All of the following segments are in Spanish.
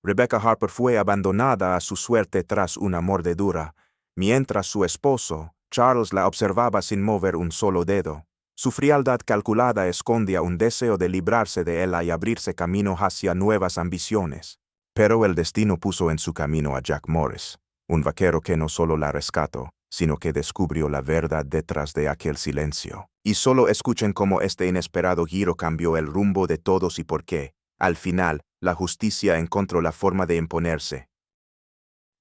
Rebecca Harper fue abandonada a su suerte tras una mordedura, mientras su esposo, Charles, la observaba sin mover un solo dedo. Su frialdad calculada escondía un deseo de librarse de él y abrirse camino hacia nuevas ambiciones. Pero el destino puso en su camino a Jack Morris, un vaquero que no solo la rescató, sino que descubrió la verdad detrás de aquel silencio. Y solo escuchen cómo este inesperado giro cambió el rumbo de todos y por qué. Al final, la justicia encontró la forma de imponerse.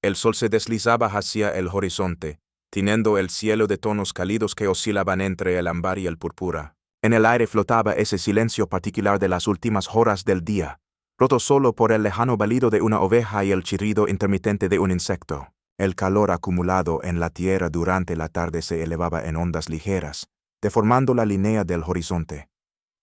El sol se deslizaba hacia el horizonte, tiñendo el cielo de tonos cálidos que oscilaban entre el ámbar y el púrpura. En el aire flotaba ese silencio particular de las últimas horas del día, roto solo por el lejano balido de una oveja y el chirrido intermitente de un insecto. El calor acumulado en la tierra durante la tarde se elevaba en ondas ligeras, deformando la línea del horizonte.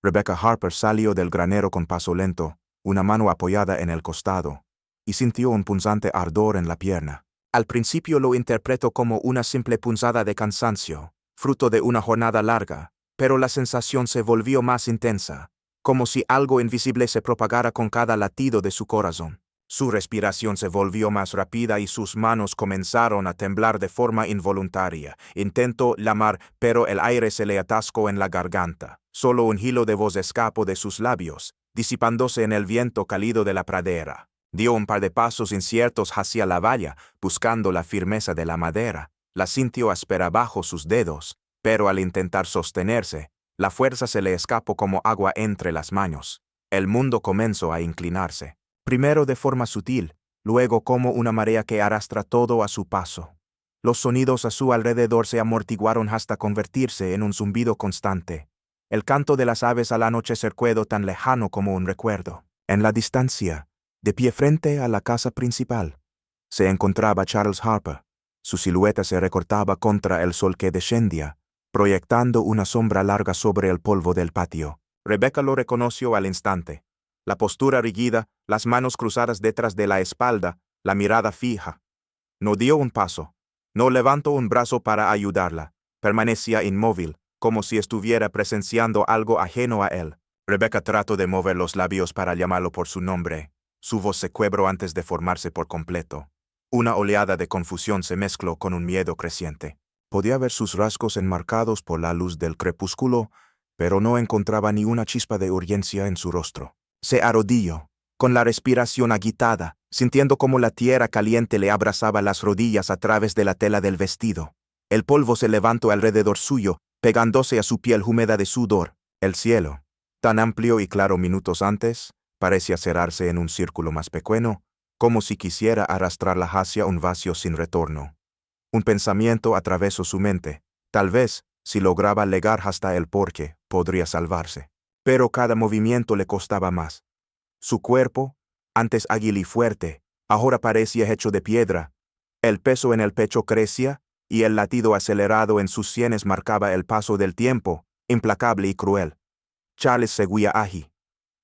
Rebecca Harper salió del granero con paso lento, una mano apoyada en el costado, y sintió un punzante ardor en la pierna. Al principio lo interpretó como una simple punzada de cansancio, fruto de una jornada larga, pero la sensación se volvió más intensa, como si algo invisible se propagara con cada latido de su corazón. Su respiración se volvió más rápida y sus manos comenzaron a temblar de forma involuntaria. Intentó llamar, pero el aire se le atascó en la garganta. Solo un hilo de voz escapó de sus labios, disipándose en el viento cálido de la pradera. Dio un par de pasos inciertos hacia la valla, buscando la firmeza de la madera. La sintió áspera bajo sus dedos, pero al intentar sostenerse, la fuerza se le escapó como agua entre las manos. El mundo comenzó a inclinarse. Primero de forma sutil, luego como una marea que arrastra todo a su paso. Los sonidos a su alrededor se amortiguaron hasta convertirse en un zumbido constante. El canto de las aves al anochecer quedó tan lejano como un recuerdo. En la distancia, de pie frente a la casa principal, se encontraba Charles Harper. Su silueta se recortaba contra el sol que descendía, proyectando una sombra larga sobre el polvo del patio. Rebecca lo reconoció al instante. La postura rígida, las manos cruzadas detrás de la espalda, la mirada fija. No dio un paso. No levantó un brazo para ayudarla. Permanecía inmóvil, como si estuviera presenciando algo ajeno a él. Rebecca trató de mover los labios para llamarlo por su nombre. Su voz se quebró antes de formarse por completo. Una oleada de confusión se mezcló con un miedo creciente. Podía ver sus rasgos enmarcados por la luz del crepúsculo, pero no encontraba ni una chispa de urgencia en su rostro. Se arrodilló, con la respiración agitada, sintiendo cómo la tierra caliente le abrazaba las rodillas a través de la tela del vestido. El polvo se levantó alrededor suyo, pegándose a su piel húmeda de sudor. El cielo, tan amplio y claro minutos antes, parecía cerrarse en un círculo más pequeño, como si quisiera arrastrarla hacia un vacío sin retorno. Un pensamiento atravesó su mente. Tal vez, si lograba llegar hasta el porche, podría salvarse. Pero cada movimiento le costaba más. Su cuerpo, antes ágil y fuerte, ahora parecía hecho de piedra. El peso en el pecho crecía, y el latido acelerado en sus sienes marcaba el paso del tiempo, implacable y cruel. Charles seguía allí,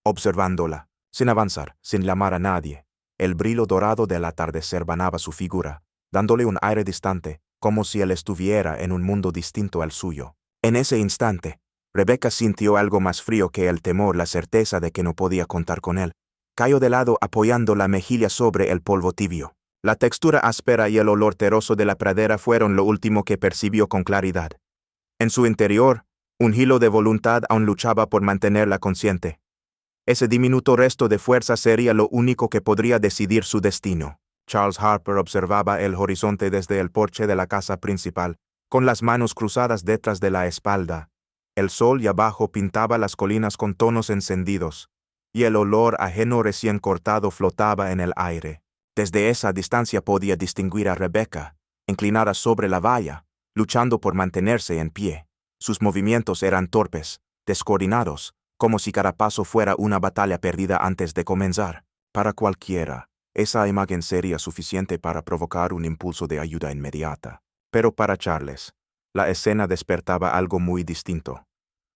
observándola, sin avanzar, sin llamar a nadie. El brillo dorado del atardecer banaba su figura, dándole un aire distante, como si él estuviera en un mundo distinto al suyo. En ese instante, Rebecca sintió algo más frío que el temor, la certeza de que no podía contar con él. Cayó de lado apoyando la mejilla sobre el polvo tibio. La textura áspera y el olor terroso de la pradera fueron lo último que percibió con claridad. En su interior, un hilo de voluntad aún luchaba por mantenerla consciente. Ese diminuto resto de fuerza sería lo único que podría decidir su destino. Charles Harper observaba el horizonte desde el porche de la casa principal, con las manos cruzadas detrás de la espalda. El sol y abajo pintaba las colinas con tonos encendidos, y el olor ajeno recién cortado flotaba en el aire. Desde esa distancia podía distinguir a Rebecca, inclinada sobre la valla, luchando por mantenerse en pie. Sus movimientos eran torpes, descoordinados, como si cada paso fuera una batalla perdida antes de comenzar. Para cualquiera, esa imagen sería suficiente para provocar un impulso de ayuda inmediata. Pero para Charles, la escena despertaba algo muy distinto.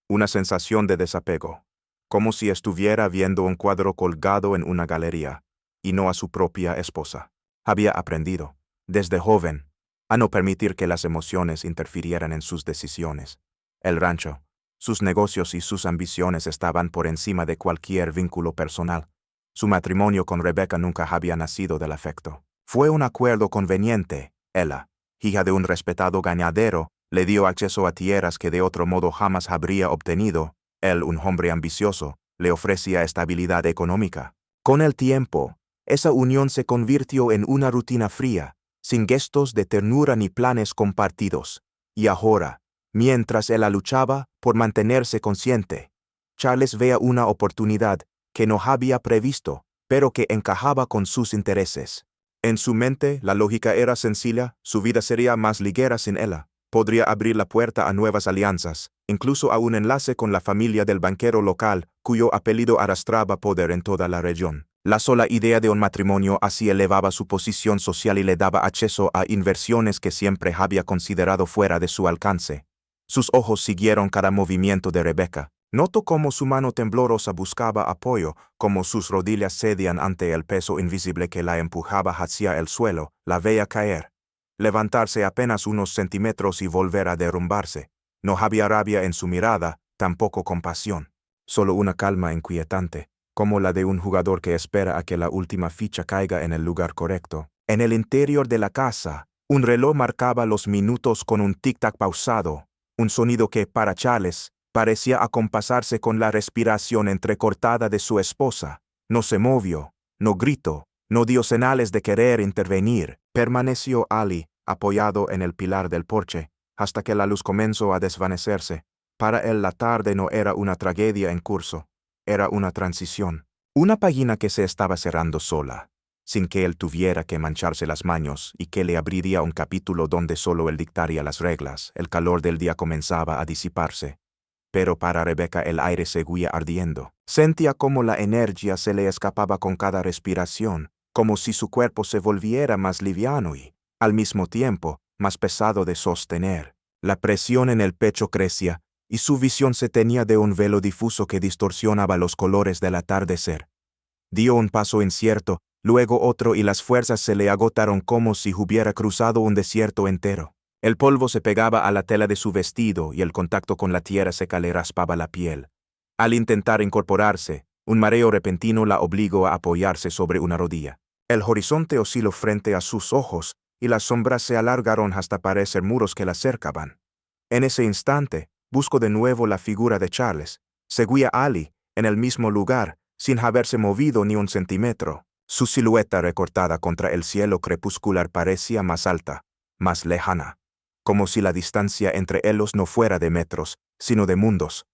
Una sensación de desapego, como si estuviera viendo un cuadro colgado en una galería, y no a su propia esposa. Había aprendido, desde joven, a no permitir que las emociones interfirieran en sus decisiones. El rancho, sus negocios y sus ambiciones estaban por encima de cualquier vínculo personal. Su matrimonio con Rebecca nunca había nacido del afecto. Fue un acuerdo conveniente. Ella, hija de un respetado ganadero, le dio acceso a tierras que de otro modo jamás habría obtenido. Él, un hombre ambicioso, le ofrecía estabilidad económica. Con el tiempo, esa unión se convirtió en una rutina fría, sin gestos de ternura ni planes compartidos. Y ahora, mientras ella luchaba por mantenerse consciente, Charles veía una oportunidad que no había previsto, pero que encajaba con sus intereses. En su mente, la lógica era sencilla, su vida sería más ligera sin ella. Podría abrir la puerta a nuevas alianzas, incluso a un enlace con la familia del banquero local, cuyo apellido arrastraba poder en toda la región. La sola idea de un matrimonio así elevaba su posición social y le daba acceso a inversiones que siempre había considerado fuera de su alcance. Sus ojos siguieron cada movimiento de Rebecca. Notó cómo su mano temblorosa buscaba apoyo, cómo sus rodillas cedían ante el peso invisible que la empujaba hacia el suelo, la veía caer, levantarse apenas unos centímetros y volver a derrumbarse. No había rabia en su mirada, tampoco compasión. Solo una calma inquietante, como la de un jugador que espera a que la última ficha caiga en el lugar correcto. En el interior de la casa, un reloj marcaba los minutos con un tic-tac pausado, un sonido que, para Charles, parecía acompasarse con la respiración entrecortada de su esposa. No se movió, no gritó, no dio señales de querer intervenir. Permaneció Ali, apoyado en el pilar del porche, hasta que la luz comenzó a desvanecerse. Para él la tarde no era una tragedia en curso, era una transición. Una página que se estaba cerrando sola, sin que él tuviera que mancharse las manos y que le abriría un capítulo donde solo él dictaría las reglas. El calor del día comenzaba a disiparse. Pero para Rebecca el aire seguía ardiendo. Sentía cómo la energía se le escapaba con cada respiración, como si su cuerpo se volviera más liviano y, al mismo tiempo, más pesado de sostener. La presión en el pecho crecía, y su visión se teñía de un velo difuso que distorsionaba los colores del atardecer. Dio un paso incierto, luego otro y las fuerzas se le agotaron como si hubiera cruzado un desierto entero. El polvo se pegaba a la tela de su vestido y el contacto con la tierra seca le raspaba la piel. Al intentar incorporarse, un mareo repentino la obligó a apoyarse sobre una rodilla. El horizonte osciló frente a sus ojos y las sombras se alargaron hasta parecer muros que la cercaban. En ese instante, buscó de nuevo la figura de Charles. Seguía a Ali, en el mismo lugar, sin haberse movido ni un centímetro. Su silueta recortada contra el cielo crepuscular parecía más alta, más lejana, como si la distancia entre ellos no fuera de metros, sino de mundos.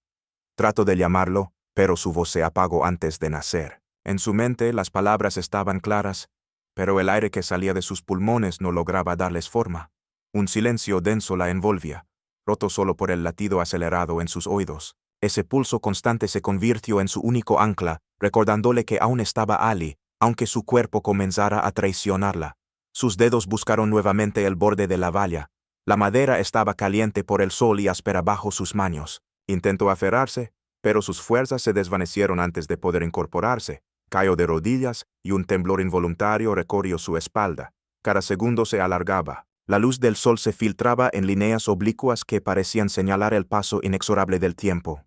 Trató de llamarlo, pero su voz se apagó antes de nacer. En su mente las palabras estaban claras, pero el aire que salía de sus pulmones no lograba darles forma. Un silencio denso la envolvía, roto solo por el latido acelerado en sus oídos. Ese pulso constante se convirtió en su único ancla, recordándole que aún estaba Ali, aunque su cuerpo comenzara a traicionarla. Sus dedos buscaron nuevamente el borde de la valla. La madera estaba caliente por el sol y áspera bajo sus manos. Intentó aferrarse, pero sus fuerzas se desvanecieron antes de poder incorporarse. Cayó de rodillas y un temblor involuntario recorrió su espalda. Cada segundo se alargaba. La luz del sol se filtraba en líneas oblicuas que parecían señalar el paso inexorable del tiempo.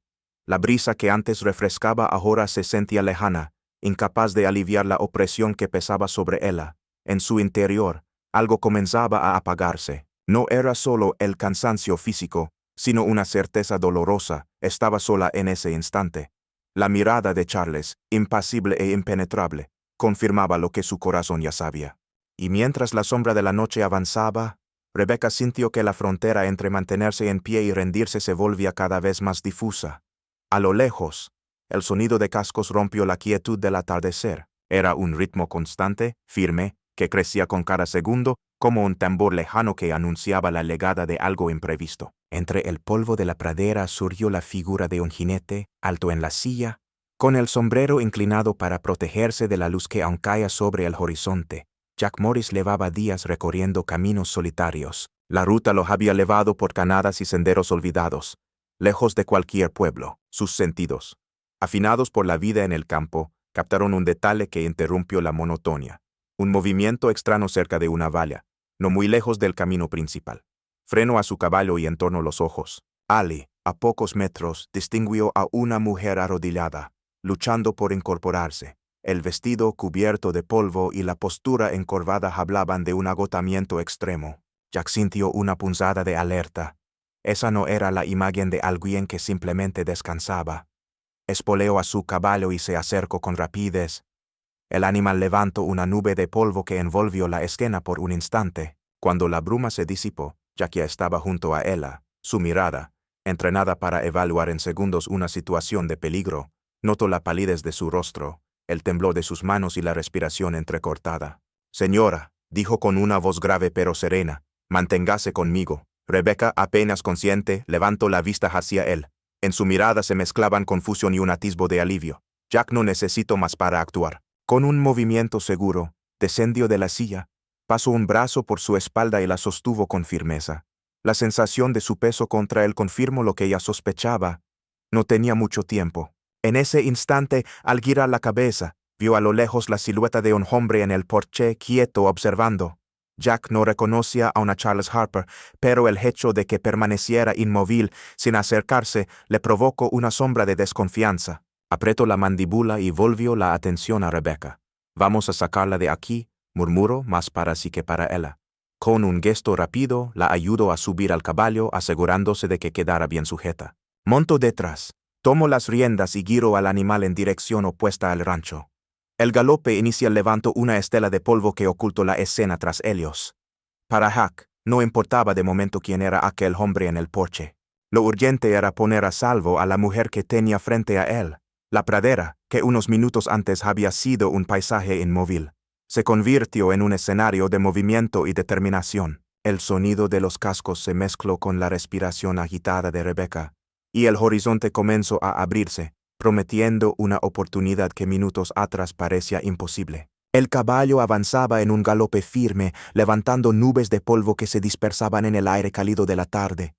La brisa que antes refrescaba ahora se sentía lejana, incapaz de aliviar la opresión que pesaba sobre ella. En su interior, algo comenzaba a apagarse. No era solo el cansancio físico, sino una certeza dolorosa. Estaba sola en ese instante. La mirada de Charles, impasible e impenetrable, confirmaba lo que su corazón ya sabía. Y mientras la sombra de la noche avanzaba, Rebecca sintió que la frontera entre mantenerse en pie y rendirse se volvía cada vez más difusa. A lo lejos, el sonido de cascos rompió la quietud del atardecer. Era un ritmo constante, firme, que crecía con cada segundo, como un tambor lejano que anunciaba la llegada de algo imprevisto. Entre el polvo de la pradera surgió la figura de un jinete, alto en la silla, con el sombrero inclinado para protegerse de la luz que aún caía sobre el horizonte. Jack Morris llevaba días recorriendo caminos solitarios. La ruta lo había llevado por canadas y senderos olvidados, lejos de cualquier pueblo. Sus sentidos, afinados por la vida en el campo, captaron un detalle que interrumpió la monotonía. Un movimiento extraño cerca de una valla, no muy lejos del camino principal. Frenó a su caballo y entornó los ojos. Ali, a pocos metros, distinguió a una mujer arrodillada, luchando por incorporarse. El vestido cubierto de polvo y la postura encorvada hablaban de un agotamiento extremo. Jack sintió una punzada de alerta. Esa no era la imagen de alguien que simplemente descansaba. Espoleó a su caballo y se acercó con rapidez. El animal levantó una nube de polvo que envolvió la escena por un instante. Cuando la bruma se disipó, Jack ya estaba junto a ella. Su mirada, entrenada para evaluar en segundos una situación de peligro, notó la palidez de su rostro, el temblor de sus manos y la respiración entrecortada. «Señora», dijo con una voz grave pero serena, «manténgase conmigo». Rebecca, apenas consciente, levantó la vista hacia él. En su mirada se mezclaban confusión y un atisbo de alivio. «Jack, no necesito más para actuar». Con un movimiento seguro, descendió de la silla, pasó un brazo por su espalda y la sostuvo con firmeza. La sensación de su peso contra él confirmó lo que ella sospechaba. No tenía mucho tiempo. En ese instante, al girar la cabeza, vio a lo lejos la silueta de un hombre en el porche quieto observando. Jack no reconocía a una Charles Harper, pero el hecho de que permaneciera inmóvil, sin acercarse, le provocó una sombra de desconfianza. Apretó la mandíbula y volvió la atención a Rebecca. «Vamos a sacarla de aquí», murmuró, más para sí que para ella. Con un gesto rápido, la ayudó a subir al caballo, asegurándose de que quedara bien sujeta. Montó detrás, tomó las riendas y giró al animal en dirección opuesta al rancho. El galope inicial levantó una estela de polvo que ocultó la escena tras ellos. Para Jack, no importaba de momento quién era aquel hombre en el porche. Lo urgente era poner a salvo a la mujer que tenía frente a él. La pradera, que unos minutos antes había sido un paisaje inmóvil, se convirtió en un escenario de movimiento y determinación. El sonido de los cascos se mezcló con la respiración agitada de Rebecca, y el horizonte comenzó a abrirse, prometiendo una oportunidad que minutos atrás parecía imposible. El caballo avanzaba en un galope firme, levantando nubes de polvo que se dispersaban en el aire cálido de la tarde.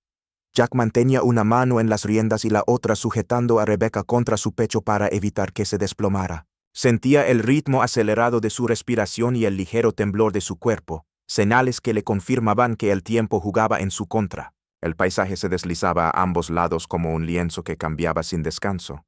Jack mantenía una mano en las riendas y la otra sujetando a Rebecca contra su pecho para evitar que se desplomara. Sentía el ritmo acelerado de su respiración y el ligero temblor de su cuerpo, señales que le confirmaban que el tiempo jugaba en su contra. El paisaje se deslizaba a ambos lados como un lienzo que cambiaba sin descanso.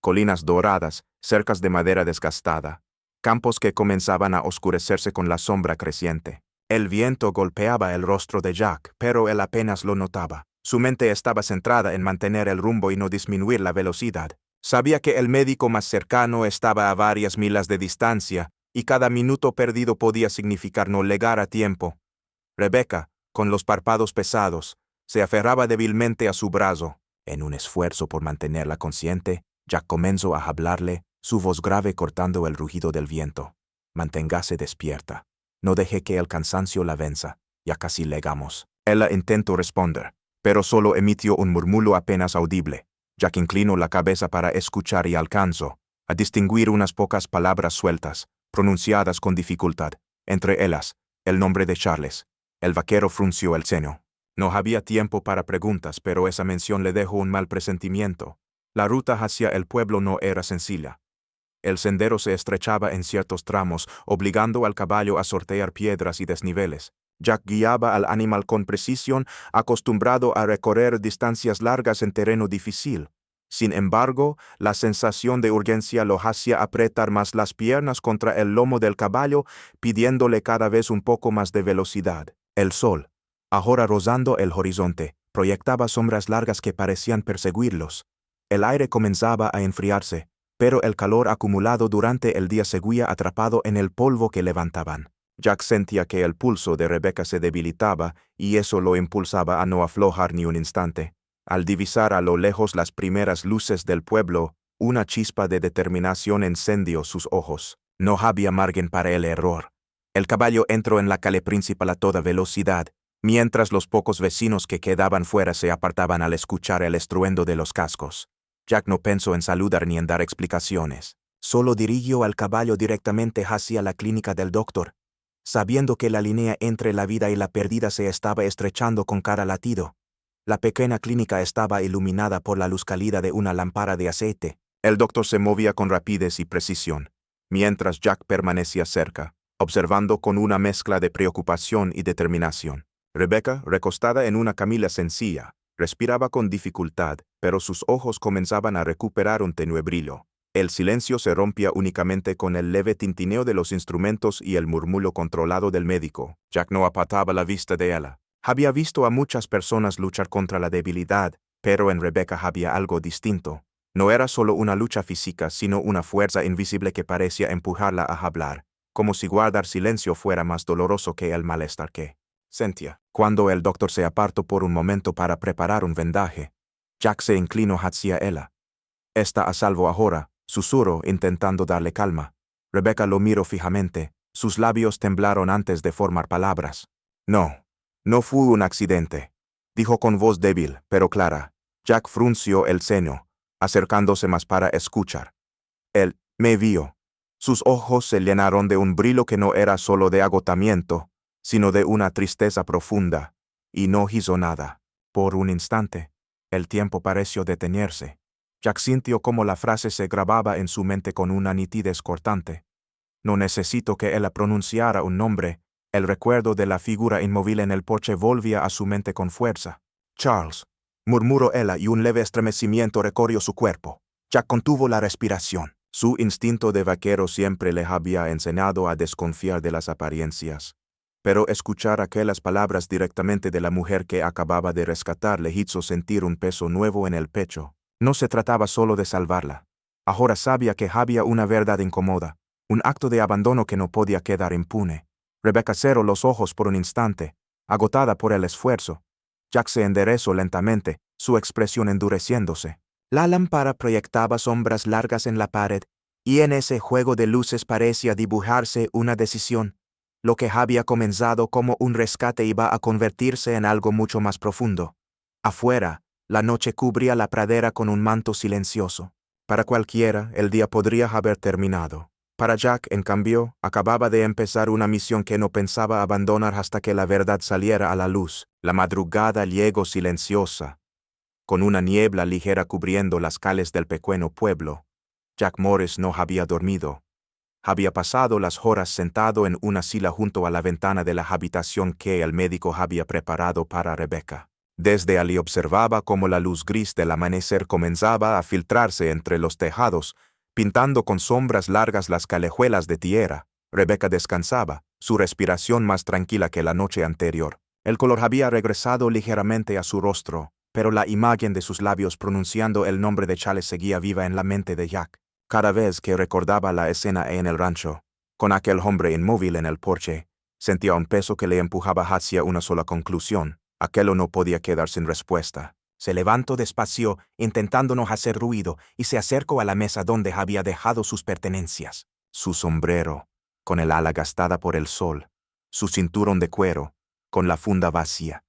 Colinas doradas, cercas de madera desgastada, campos que comenzaban a oscurecerse con la sombra creciente. El viento golpeaba el rostro de Jack, pero él apenas lo notaba. Su mente estaba centrada en mantener el rumbo y no disminuir la velocidad. Sabía que el médico más cercano estaba a varias millas de distancia, y cada minuto perdido podía significar no llegar a tiempo. Rebecca, con los párpados pesados, se aferraba débilmente a su brazo. En un esfuerzo por mantenerla consciente, Jack comenzó a hablarle, su voz grave cortando el rugido del viento. «Manténgase despierta. No deje que el cansancio la venza. Ya casi llegamos». Ella intentó responder, pero solo emitió un murmullo apenas audible. Jack inclinó la cabeza para escuchar y alcanzó a distinguir unas pocas palabras sueltas, pronunciadas con dificultad. Entre ellas, el nombre de Charles. El vaquero frunció el ceño. No había tiempo para preguntas, pero esa mención le dejó un mal presentimiento. La ruta hacia el pueblo no era sencilla. El sendero se estrechaba en ciertos tramos, obligando al caballo a sortear piedras y desniveles. Jack guiaba al animal con precisión, acostumbrado a recorrer distancias largas en terreno difícil. Sin embargo, la sensación de urgencia lo hacía apretar más las piernas contra el lomo del caballo, pidiéndole cada vez un poco más de velocidad. El sol, ahora rozando el horizonte, proyectaba sombras largas que parecían perseguirlos. El aire comenzaba a enfriarse, pero el calor acumulado durante el día seguía atrapado en el polvo que levantaban. Jack sentía que el pulso de Rebecca se debilitaba y eso lo impulsaba a no aflojar ni un instante. Al divisar a lo lejos las primeras luces del pueblo, una chispa de determinación encendió sus ojos. No había margen para el error. El caballo entró en la calle principal a toda velocidad, mientras los pocos vecinos que quedaban fuera se apartaban al escuchar el estruendo de los cascos. Jack no pensó en saludar ni en dar explicaciones. Solo dirigió al caballo directamente hacia la clínica del doctor, sabiendo que la línea entre la vida y la pérdida se estaba estrechando con cada latido. La pequeña clínica estaba iluminada por la luz cálida de una lámpara de aceite. El doctor se movía con rapidez y precisión, mientras Jack permanecía cerca, observando con una mezcla de preocupación y determinación. Rebecca, recostada en una camilla sencilla, respiraba con dificultad, pero sus ojos comenzaban a recuperar un tenue brillo. El silencio se rompía únicamente con el leve tintineo de los instrumentos y el murmullo controlado del médico. Jack no apartaba la vista de ella. Había visto a muchas personas luchar contra la debilidad, pero en Rebecca había algo distinto. No era solo una lucha física, sino una fuerza invisible que parecía empujarla a hablar, como si guardar silencio fuera más doloroso que el malestar que sentía. Cuando el doctor se apartó por un momento para preparar un vendaje, Jack se inclinó hacia ella. «Está a salvo ahora», susurró intentando darle calma. Rebecca lo miró fijamente. Sus labios temblaron antes de formar palabras. No fue un accidente», dijo con voz débil, pero clara. Jack frunció el ceño, acercándose más para escuchar. Él me vio. Sus ojos se llenaron de un brillo que no era solo de agotamiento, sino de una tristeza profunda, y no hizo nada. Por un instante, el tiempo pareció detenerse. Jack sintió cómo la frase se grababa en su mente con una nitidez cortante. No necesito que ella pronunciara un nombre. El recuerdo de la figura inmóvil en el porche volvía a su mente con fuerza. «Charles», murmuró ella y un leve estremecimiento recorrió su cuerpo. Jack contuvo la respiración. Su instinto de vaquero siempre le había enseñado a desconfiar de las apariencias. Pero escuchar aquellas palabras directamente de la mujer que acababa de rescatar le hizo sentir un peso nuevo en el pecho. No se trataba solo de salvarla. Ahora sabía que había una verdad incómoda, un acto de abandono que no podía quedar impune. Rebecca cerró los ojos por un instante, agotada por el esfuerzo. Jack se enderezó lentamente, su expresión endureciéndose. La lámpara proyectaba sombras largas en la pared, y en ese juego de luces parecía dibujarse una decisión. Lo que había comenzado como un rescate iba a convertirse en algo mucho más profundo. Afuera, la noche cubría la pradera con un manto silencioso. Para cualquiera, el día podría haber terminado. Para Jack, en cambio, acababa de empezar una misión que no pensaba abandonar hasta que la verdad saliera a la luz. La madrugada llegó silenciosa, con una niebla ligera cubriendo las calles del pequeño pueblo. Jack Morris no había dormido. Había pasado las horas sentado en una silla junto a la ventana de la habitación que el médico había preparado para Rebecca. Desde allí observaba cómo la luz gris del amanecer comenzaba a filtrarse entre los tejados, pintando con sombras largas las callejuelas de tierra. Rebecca descansaba, su respiración más tranquila que la noche anterior. El color había regresado ligeramente a su rostro, pero la imagen de sus labios pronunciando el nombre de Charles seguía viva en la mente de Jack. Cada vez que recordaba la escena en el rancho, con aquel hombre inmóvil en el porche, sentía un peso que le empujaba hacia una sola conclusión. Aquello no podía quedar sin respuesta. Se levantó despacio, intentando no hacer ruido, y se acercó a la mesa donde había dejado sus pertenencias. Su sombrero, con el ala gastada por el sol, su cinturón de cuero, con la funda vacía,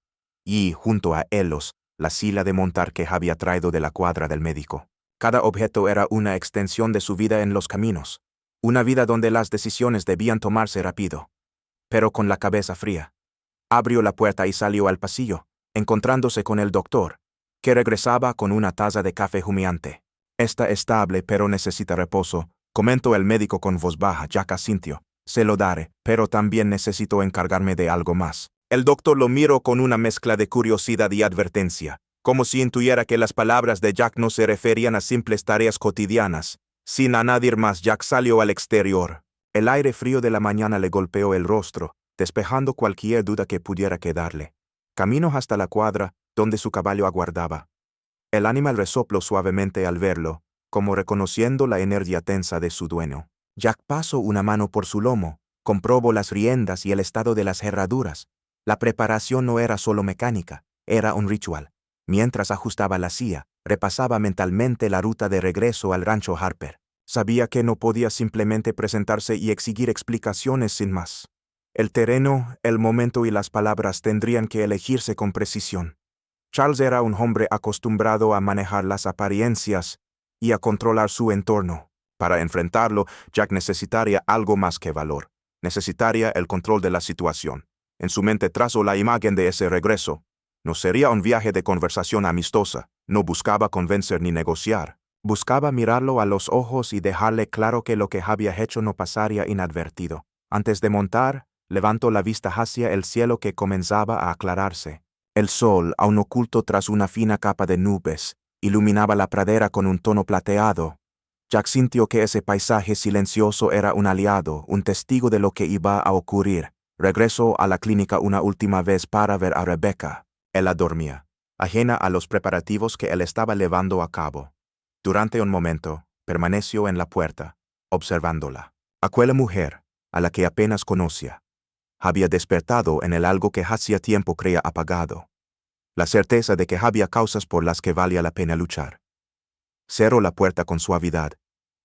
y, junto a ellos, la silla de montar que había traído de la cuadra del médico. Cada objeto era una extensión de su vida en los caminos, una vida donde las decisiones debían tomarse rápido, pero con la cabeza fría. Abrió la puerta y salió al pasillo, encontrándose con el doctor, que regresaba con una taza de café humeante. «Está estable, pero necesita reposo», comentó el médico con voz baja. Jack asintió. «Se lo daré, pero también necesito encargarme de algo más». El doctor lo miró con una mezcla de curiosidad y advertencia, como si intuyera que las palabras de Jack no se referían a simples tareas cotidianas. Sin añadir más, Jack salió al exterior. El aire frío de la mañana le golpeó el rostro, despejando cualquier duda que pudiera quedarle. Caminó hasta la cuadra, donde su caballo aguardaba. El animal resopló suavemente al verlo, como reconociendo la energía tensa de su dueño. Jack pasó una mano por su lomo, comprobó las riendas y el estado de las herraduras. La preparación no era solo mecánica, era un ritual. Mientras ajustaba la silla, repasaba mentalmente la ruta de regreso al rancho Harper. Sabía que no podía simplemente presentarse y exigir explicaciones sin más. El terreno, el momento y las palabras tendrían que elegirse con precisión. Charles era un hombre acostumbrado a manejar las apariencias y a controlar su entorno. Para enfrentarlo, Jack necesitaría algo más que valor. Necesitaría el control de la situación. En su mente trazó la imagen de ese regreso. No sería un viaje de conversación amistosa. No buscaba convencer ni negociar. Buscaba mirarlo a los ojos y dejarle claro que lo que había hecho no pasaría inadvertido. Antes de montar, levantó la vista hacia el cielo que comenzaba a aclararse. El sol, aún oculto tras una fina capa de nubes, iluminaba la pradera con un tono plateado. Jack sintió que ese paisaje silencioso era un aliado, un testigo de lo que iba a ocurrir. Regresó a la clínica una última vez para ver a Rebecca. Ella dormía, ajena a los preparativos que él estaba llevando a cabo. Durante un momento, permaneció en la puerta, observándola. Aquella mujer, a la que apenas conocía, había despertado en él algo que hacía tiempo creía apagado. La certeza de que había causas por las que valía la pena luchar. Cerró la puerta con suavidad.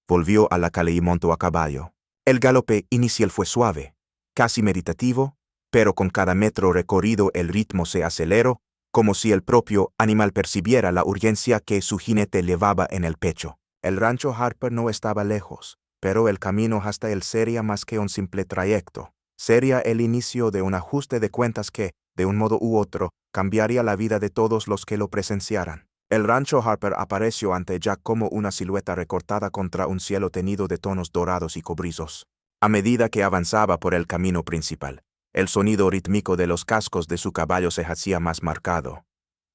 Volvió a la calle y montó a caballo. El galope inicial fue suave, casi meditativo, pero con cada metro recorrido el ritmo se aceleró, como si el propio animal percibiera la urgencia que su jinete llevaba en el pecho. El rancho Harper no estaba lejos, pero el camino hasta él sería más que un simple trayecto. Sería el inicio de un ajuste de cuentas que, de un modo u otro, cambiaría la vida de todos los que lo presenciaran. El rancho Harper apareció ante Jack como una silueta recortada contra un cielo teñido de tonos dorados y cobrizos. A medida que avanzaba por el camino principal, el sonido rítmico de los cascos de su caballo se hacía más marcado,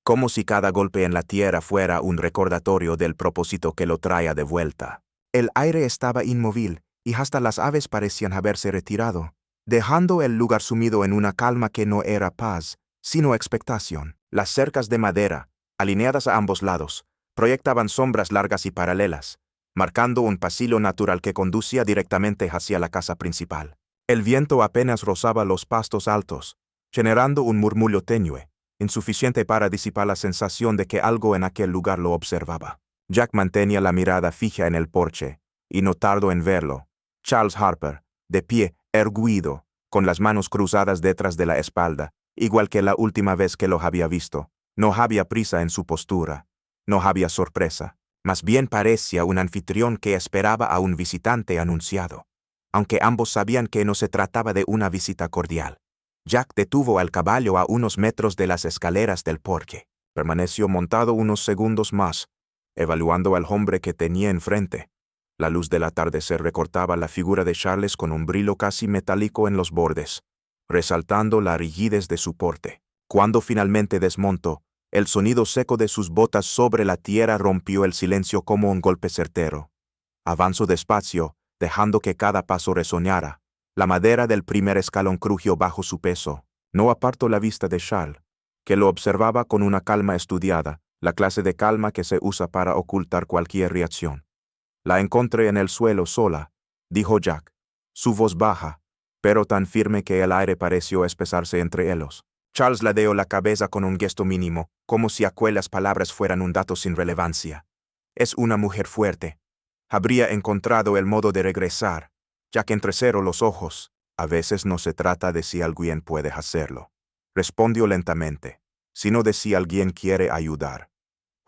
como si cada golpe en la tierra fuera un recordatorio del propósito que lo traía de vuelta. El aire estaba inmóvil, y hasta las aves parecían haberse retirado, dejando el lugar sumido en una calma que no era paz, sino expectación. Las cercas de madera, alineadas a ambos lados, proyectaban sombras largas y paralelas, marcando un pasillo natural que conducía directamente hacia la casa principal. El viento apenas rozaba los pastos altos, generando un murmullo tenue, insuficiente para disipar la sensación de que algo en aquel lugar lo observaba. Jack mantenía la mirada fija en el porche, y no tardó en verlo. Charles Harper, de pie, erguido, con las manos cruzadas detrás de la espalda, igual que la última vez que lo había visto. No había prisa en su postura, no había sorpresa. Más bien parecía un anfitrión que esperaba a un visitante anunciado, aunque ambos sabían que no se trataba de una visita cordial. Jack detuvo al caballo a unos metros de las escaleras del porche. Permaneció montado unos segundos más, evaluando al hombre que tenía enfrente. La luz del atardecer recortaba la figura de Charles con un brillo casi metálico en los bordes, resaltando la rigidez de su porte. Cuando finalmente desmontó, el sonido seco de sus botas sobre la tierra rompió el silencio como un golpe certero. Avanzó despacio, dejando que cada paso resonara. La madera del primer escalón crujió bajo su peso. No apartó la vista de Charles, que lo observaba con una calma estudiada, la clase de calma que se usa para ocultar cualquier reacción. «La encontré en el suelo sola», dijo Jack, su voz baja, pero tan firme que el aire pareció espesarse entre ellos. Charles ladeó la cabeza con un gesto mínimo, como si aquellas palabras fueran un dato sin relevancia. «Es una mujer fuerte. Habría encontrado el modo de regresar». Jack entrecerró los ojos. «A veces no se trata de si alguien puede hacerlo», respondió lentamente, sino de si alguien quiere ayudar.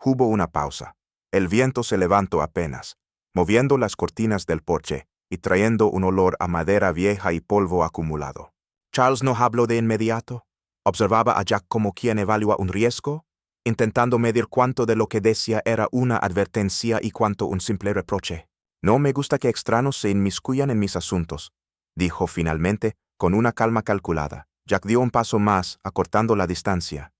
Hubo una pausa. El viento se levantó apenas, moviendo las cortinas del porche y trayendo un olor a madera vieja y polvo acumulado. Charles no habló de inmediato. Observaba a Jack como quien evalúa un riesgo, intentando medir cuánto de lo que decía era una advertencia y cuánto un simple reproche. «No me gusta que extraños se inmiscuyan en mis asuntos», dijo finalmente, con una calma calculada. Jack dio un paso más, acortando la distancia.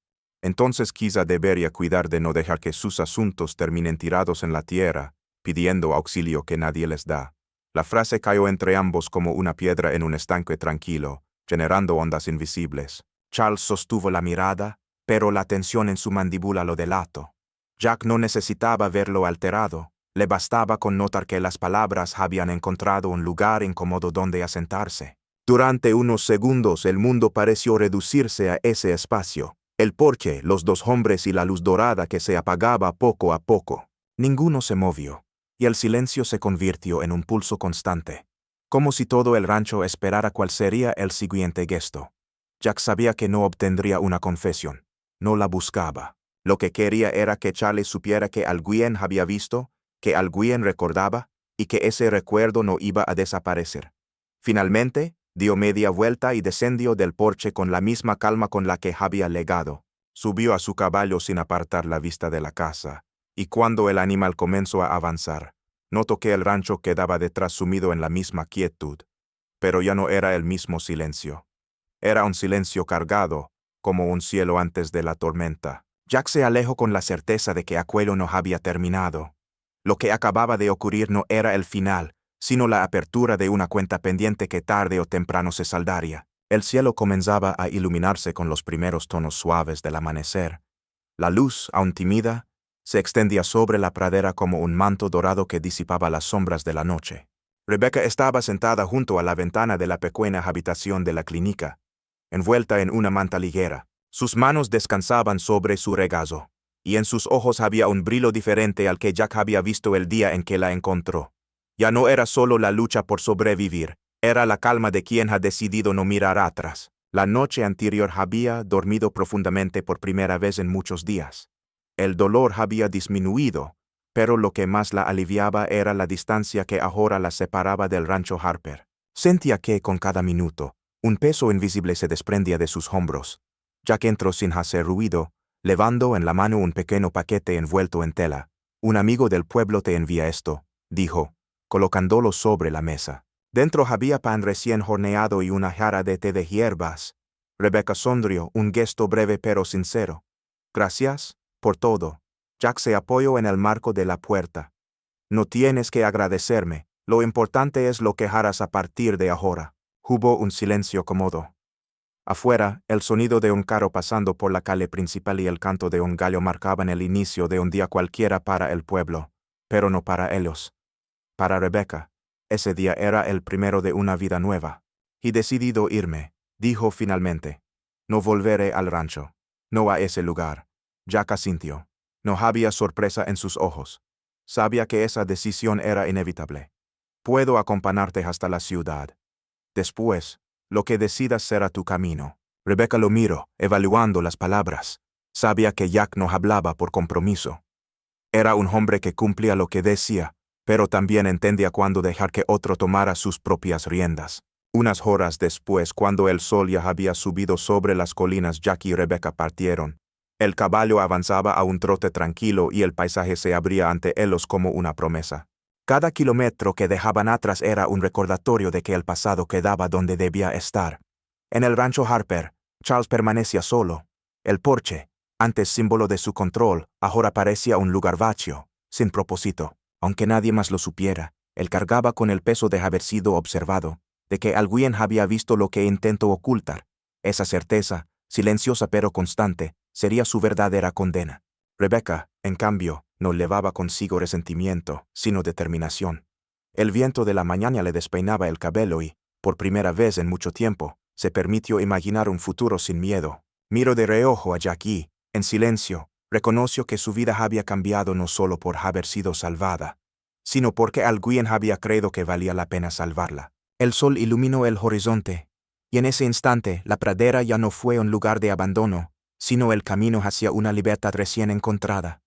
«Entonces quizá debería cuidar de no dejar que sus asuntos terminen tirados en la tierra, pidiendo auxilio que nadie les da». La frase cayó entre ambos como una piedra en un estanque tranquilo, generando ondas invisibles. Charles sostuvo la mirada, pero la tensión en su mandíbula lo delató. Jack no necesitaba verlo alterado, le bastaba con notar que las palabras habían encontrado un lugar incómodo donde asentarse. Durante unos segundos el mundo pareció reducirse a ese espacio, el porche, los dos hombres y la luz dorada que se apagaba poco a poco. Ninguno se movió, y el silencio se convirtió en un pulso constante, como si todo el rancho esperara cuál sería el siguiente gesto. Jack sabía que no obtendría una confesión. No la buscaba. Lo que quería era que Charlie supiera que alguien había visto, que alguien recordaba, y que ese recuerdo no iba a desaparecer. Finalmente, dio media vuelta y descendió del porche con la misma calma con la que había llegado. Subió a su caballo sin apartar la vista de la casa, y cuando el animal comenzó a avanzar, notó que el rancho quedaba detrás sumido en la misma quietud, pero ya no era el mismo silencio. Era un silencio cargado, como un cielo antes de la tormenta. Jack se alejó con la certeza de que aquello no había terminado. Lo que acababa de ocurrir no era el final, sino la apertura de una cuenta pendiente que tarde o temprano se saldaría. El cielo comenzaba a iluminarse con los primeros tonos suaves del amanecer. La luz, aún tímida, se extendía sobre la pradera como un manto dorado que disipaba las sombras de la noche. Rebecca estaba sentada junto a la ventana de la pequeña habitación de la clínica, envuelta en una manta ligera. Sus manos descansaban sobre su regazo, y en sus ojos había un brillo diferente al que Jack había visto el día en que la encontró. Ya no era solo la lucha por sobrevivir, era la calma de quien ha decidido no mirar atrás. La noche anterior había dormido profundamente por primera vez en muchos días. El dolor había disminuido, pero lo que más la aliviaba era la distancia que ahora la separaba del rancho Harper. Sentía que, con cada minuto, un peso invisible se desprendía de sus hombros. Jack entró sin hacer ruido, llevando en la mano un pequeño paquete envuelto en tela. «Un amigo del pueblo te envía esto», dijo, colocándolo sobre la mesa. Dentro había pan recién horneado y una jarra de té de hierbas. Rebecca sonrió, un gesto breve pero sincero. «Gracias por todo». Jack se apoyó en el marco de la puerta. «No tienes que agradecerme, lo importante es lo que harás a partir de ahora». Hubo un silencio cómodo. Afuera, el sonido de un carro pasando por la calle principal y el canto de un gallo marcaban el inicio de un día cualquiera para el pueblo, pero no para ellos. Para Rebecca, ese día era el primero de una vida nueva. «He decidido irme», dijo finalmente. «No volveré al rancho. No a ese lugar». Jack asintió. No había sorpresa en sus ojos. Sabía que esa decisión era inevitable. «Puedo acompañarte hasta la ciudad. Después, lo que decidas será tu camino». Rebecca lo miró, evaluando las palabras. Sabía que Jack no hablaba por compromiso. Era un hombre que cumplía lo que decía, pero también entendía cuándo dejar que otro tomara sus propias riendas. Unas horas después, cuando el sol ya había subido sobre las colinas, Jack y Rebecca partieron. El caballo avanzaba a un trote tranquilo y el paisaje se abría ante ellos como una promesa. Cada kilómetro que dejaban atrás era un recordatorio de que el pasado quedaba donde debía estar. En el rancho Harper, Charles permanecía solo. El porche, antes símbolo de su control, ahora parecía un lugar vacío, sin propósito. Aunque nadie más lo supiera, él cargaba con el peso de haber sido observado, de que alguien había visto lo que intentó ocultar. Esa certeza, silenciosa pero constante, sería su verdadera condena. Rebecca, en cambio, no llevaba consigo resentimiento, sino determinación. El viento de la mañana le despeinaba el cabello y, por primera vez en mucho tiempo, se permitió imaginar un futuro sin miedo. Miró de reojo a Jack y, en silencio, reconoció que su vida había cambiado no solo por haber sido salvada, sino porque alguien había creído que valía la pena salvarla. El sol iluminó el horizonte, y en ese instante la pradera ya no fue un lugar de abandono, sino el camino hacia una libertad recién encontrada.